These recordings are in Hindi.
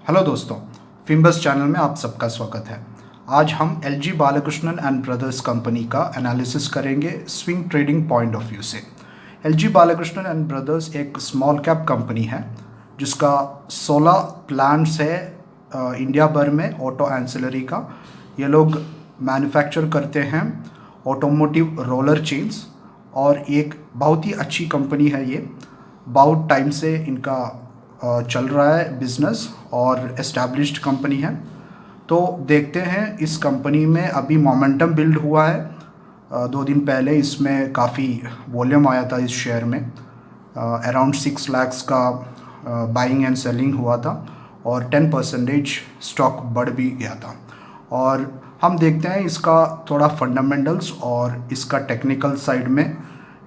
हेलो दोस्तों, फिम्बस चैनल में आप सबका स्वागत है। आज हम LG Balakrishnan and brothers company का एनालिसिस करेंगे swing trading point of view से। एलजी बालाकृष्णन एंड ब्रदर्स एक स्मॉल कैप कंपनी है जिसका 16 प्लांट्स है इंडिया भर में ऑटो एंसिलरी का। ये लोग मैन्युफैक्चर करते हैं ऑटोमोटिव रोलर चेन्स और एक बहुत ही अच्छी कंपनी है ये। बहुत टाइम से इनका चल रहा है बिजनेस और एस्टैब्लिश्ड कंपनी है। तो देखते हैं इस कंपनी में अभी मोमेंटम बिल्ड हुआ है। 2 दिन पहले इसमें काफ़ी वॉल्यूम आया था इस शेयर में। अराउंड 6 lakhs का बाइंग एंड सेलिंग हुआ था और 10% स्टॉक बढ़ भी गया था। और हम देखते हैं इसका थोड़ा फंडामेंटल्स और इसका टेक्निकल साइड में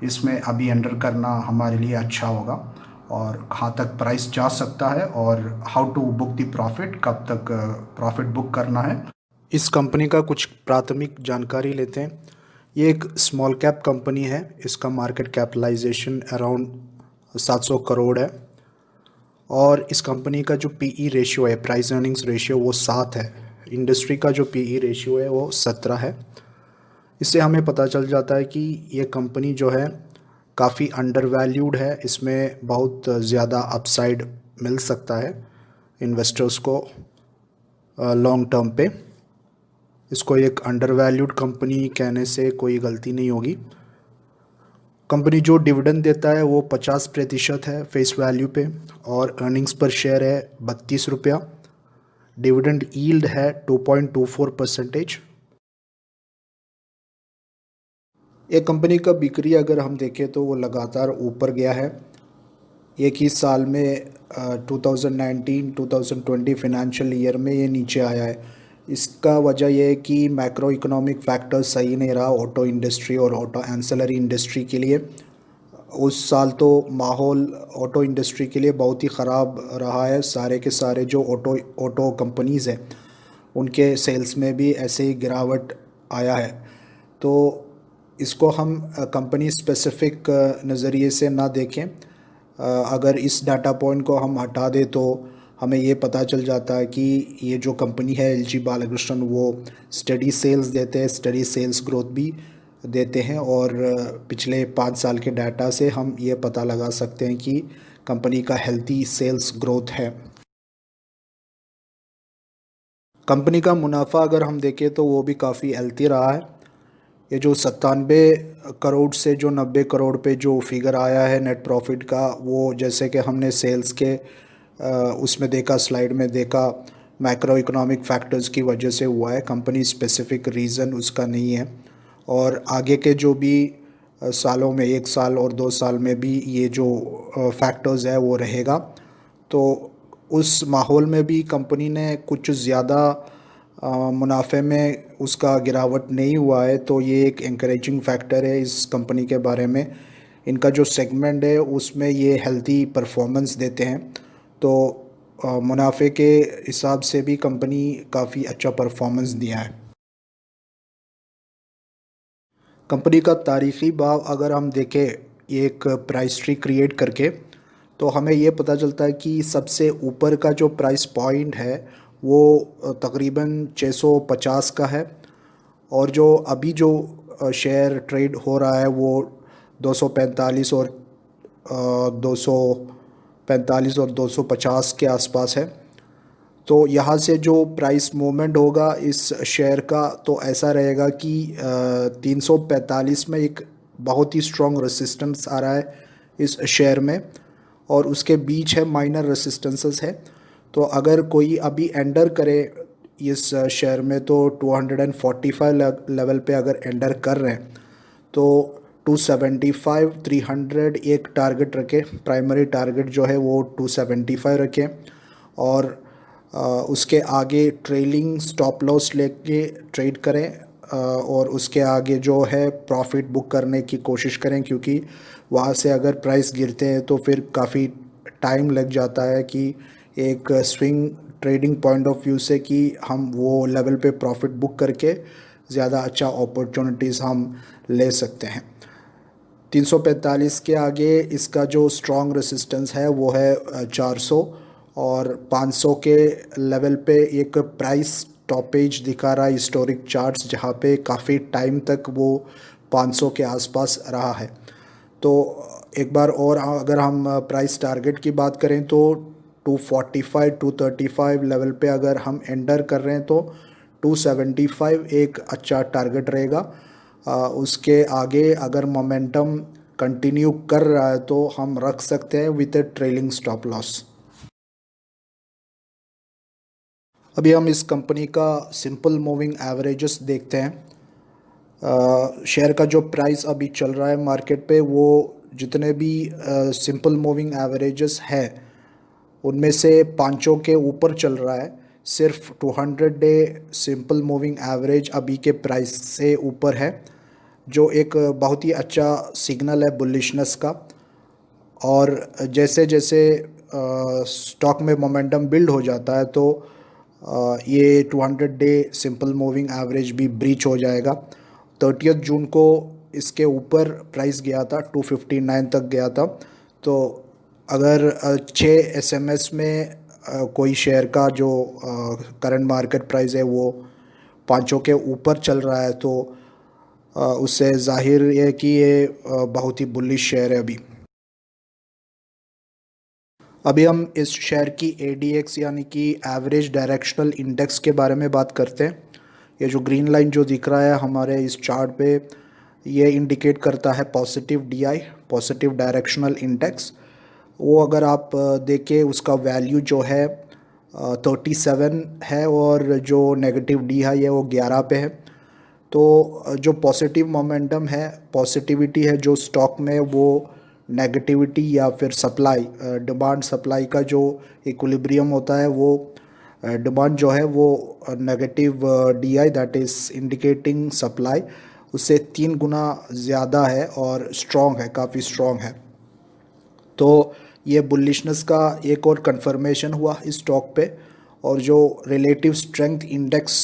इसमें अभी एंटर करना हमारे लिए अच्छा होगा और कहाँ तक प्राइस जा सकता है और how to book the profit, कब तक प्रॉफिट बुक करना है। इस कंपनी का कुछ प्राथमिक जानकारी लेते हैं। ये एक स्मॉल कैप कंपनी है। इसका मार्केट कैपिटलाइजेशन अराउंड 700 करोड़ है और इस कंपनी का जो पीई रेशियो है, प्राइस अर्निंग्स रेशियो, वो 7 है। इंडस्ट्री का जो पीई रेशियो है वो 17 है। इससे हमें पता चल जाता है कि ये कंपनी जो है काफ़ी अंडर वैल्यूड है। इसमें बहुत ज़्यादा अपसाइड मिल सकता है इन्वेस्टर्स को लॉन्ग टर्म पे। इसको एक अंडर वैल्यूड कंपनी कहने से कोई गलती नहीं होगी। कंपनी जो डिविडेंड देता है वो 50% है फेस वैल्यू पे और अर्निंग्स पर शेयर है 32 रुपया। डिविडेंड यील्ड है 2.24%। एक कंपनी का बिक्री अगर हम देखें तो वो लगातार ऊपर गया है। एक ही साल में 2019-2020 फाइनेंशियल ईयर में ये नीचे आया है। इसका वजह यह है कि मैक्रो इकोनॉमिक फैक्टर्स सही नहीं रहा ऑटो इंडस्ट्री और ऑटो एंसिलरी इंडस्ट्री के लिए। उस साल तो माहौल ऑटो इंडस्ट्री के लिए बहुत ही ख़राब रहा है। सारे के सारे जो ऑटो कंपनीज़ हैं उनके सेल्स में भी ऐसे ही गिरावट आया है। तो इसको हम कंपनी स्पेसिफिक नज़रिए से ना देखें। अगर इस डाटा पॉइंट को हम हटा दें तो हमें ये पता चल जाता है कि ये जो कंपनी है एलजी बालाकृष्णन वो स्टडी सेल्स देते हैं, स्टडी सेल्स ग्रोथ भी देते हैं और पिछले 5 साल के डाटा से हम ये पता लगा सकते हैं कि कंपनी का हेल्थी सेल्स ग्रोथ है। कंपनी का मुनाफा अगर हम देखें तो वो भी काफ़ी हेल्थी रहा है। ये जो 97 करोड़ से जो 90 करोड़ पे जो फिगर आया है नेट प्रॉफिट का, वो जैसे कि हमने सेल्स के उसमें देखा, स्लाइड में देखा, मैक्रो इकोनॉमिक फैक्टर्स की वजह से हुआ है। कंपनी स्पेसिफिक रीज़न उसका नहीं है और आगे के जो भी सालों में, 1 साल और 2 साल में भी ये जो फैक्टर्स है वो रहेगा। तो उस माहौल में भी कंपनी ने कुछ ज़्यादा मुनाफे में उसका गिरावट नहीं हुआ है, तो ये एक encouraging फैक्टर है इस कंपनी के बारे में। इनका जो सेगमेंट है उसमें ये हेल्थी परफॉर्मेंस देते हैं, तो मुनाफे के हिसाब से भी कंपनी काफ़ी अच्छा परफॉर्मेंस दिया है। कंपनी का तारीख़ी भाव अगर हम देखें एक प्राइस ट्री क्रिएट करके, तो हमें ये पता चलता है कि सबसे ऊपर का जो प्राइस पॉइंट है वो तकरीबन 650 का है और जो अभी जो शेयर ट्रेड हो रहा है वो 245 और 245 और 250 के आसपास है। तो यहाँ से जो प्राइस मूवमेंट होगा इस शेयर का, तो ऐसा रहेगा कि 345 में एक बहुत ही स्ट्रॉन्ग रेसिस्टेंस आ रहा है इस शेयर में और उसके बीच है माइनर रेसिस्टेंसेस है। तो अगर कोई अभी एंटर करे इस शेयर में तो 245 लेवल पे अगर एंटर कर रहे हैं तो 275 300 एक टारगेट रखें। प्राइमरी टारगेट जो है वो 275 रखें और उसके आगे ट्रेलिंग स्टॉप लॉस लेके ट्रेड करें और उसके आगे जो है प्रॉफिट बुक करने की कोशिश करें, क्योंकि वहाँ से अगर प्राइस गिरते हैं तो फिर काफ़ी टाइम लग जाता है कि एक swing trading point of view से कि हम वो लेवल पे प्रॉफिट बुक करके ज़्यादा अच्छा अपॉर्चुनिटीज़ हम ले सकते हैं। 345 के आगे इसका जो स्ट्रॉन्ग रेसिस्टेंस है वो है 400 और 500 के लेवल पे एक प्राइस टॉपेज दिखा रहा है हिस्टोरिक चार्ट्स, जहाँ पे काफ़ी टाइम तक वो 500 के आसपास रहा है। तो एक बार और अगर हम प्राइस टारगेट की बात करें तो 245 235 लेवल पे अगर हम एंटर कर रहे हैं तो 275 एक अच्छा टारगेट रहेगा। उसके आगे अगर मोमेंटम कंटिन्यू कर रहा है तो हम रख सकते हैं with A trailing stop loss. अभी हम इस कंपनी का सिंपल मूविंग एवरेजेस देखते हैं। शेयर का जो प्राइस अभी चल रहा है मार्केट पे, वो जितने भी सिंपल मूविंग एवरेजेस है उनमें से पाँचों के ऊपर चल रहा है। सिर्फ 200 डे सिंपल मूविंग एवरेज अभी के प्राइस से ऊपर है, जो एक बहुत ही अच्छा सिग्नल है बुलिशनेस का। और जैसे जैसे स्टॉक में मोमेंटम बिल्ड हो जाता है तो ये 200 डे सिंपल मूविंग एवरेज भी ब्रीच हो जाएगा। 30 जून को इसके ऊपर प्राइस गया था, 259 तक गया था। तो अगर 6 एसएमएस में कोई शेयर का जो करंट मार्केट प्राइस है वो पाँचों के ऊपर चल रहा है तो उससे जाहिर है कि ये बहुत ही बुलिश शेयर है। अभी हम इस शेयर की ADX यानी कि एवरेज डायरेक्शनल इंडेक्स के बारे में बात करते हैं। ये जो ग्रीन लाइन जो दिख रहा है हमारे इस चार्ट पे, ये इंडिकेट करता है positive DI, positive directional index. वो अगर आप देखें उसका वैल्यू जो है 37 है और जो नेगेटिव DI है वो 11 पे है। तो जो पॉजिटिव मोमेंटम है, पॉजिटिविटी है जो स्टॉक में, वो नेगेटिविटी या फिर सप्लाई, डिमांड सप्लाई का जो इक्विलिब्रियम होता है, वो डिमांड जो है वो negative DI that is indicating supply, उससे 3 गुना ज़्यादा है और स्ट्रॉन्ग है, काफ़ी स्ट्रॉन्ग है। तो ये बुलिशनेस का एक और कंफर्मेशन हुआ इस स्टॉक पे। और जो रिलेटिव स्ट्रेंथ इंडेक्स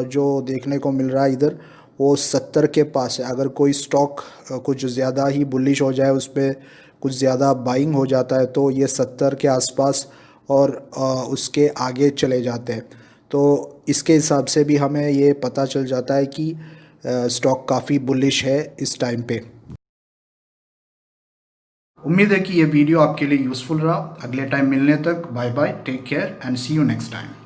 जो देखने को मिल रहा है इधर, वो 70 के पास है। अगर कोई स्टॉक कुछ ज़्यादा ही बुलिश हो जाए, उस पर कुछ ज़्यादा बाइंग हो जाता है तो ये 70 के आसपास और उसके आगे चले जाते हैं। तो इसके हिसाब से भी हमें ये पता चल जाता है कि स्टॉक काफ़ी बुलिश है इस टाइम पे। उम्मीद है कि ये वीडियो आपके लिए यूज़फुल रहा। अगले टाइम मिलने तक bye bye, take care and see you next time.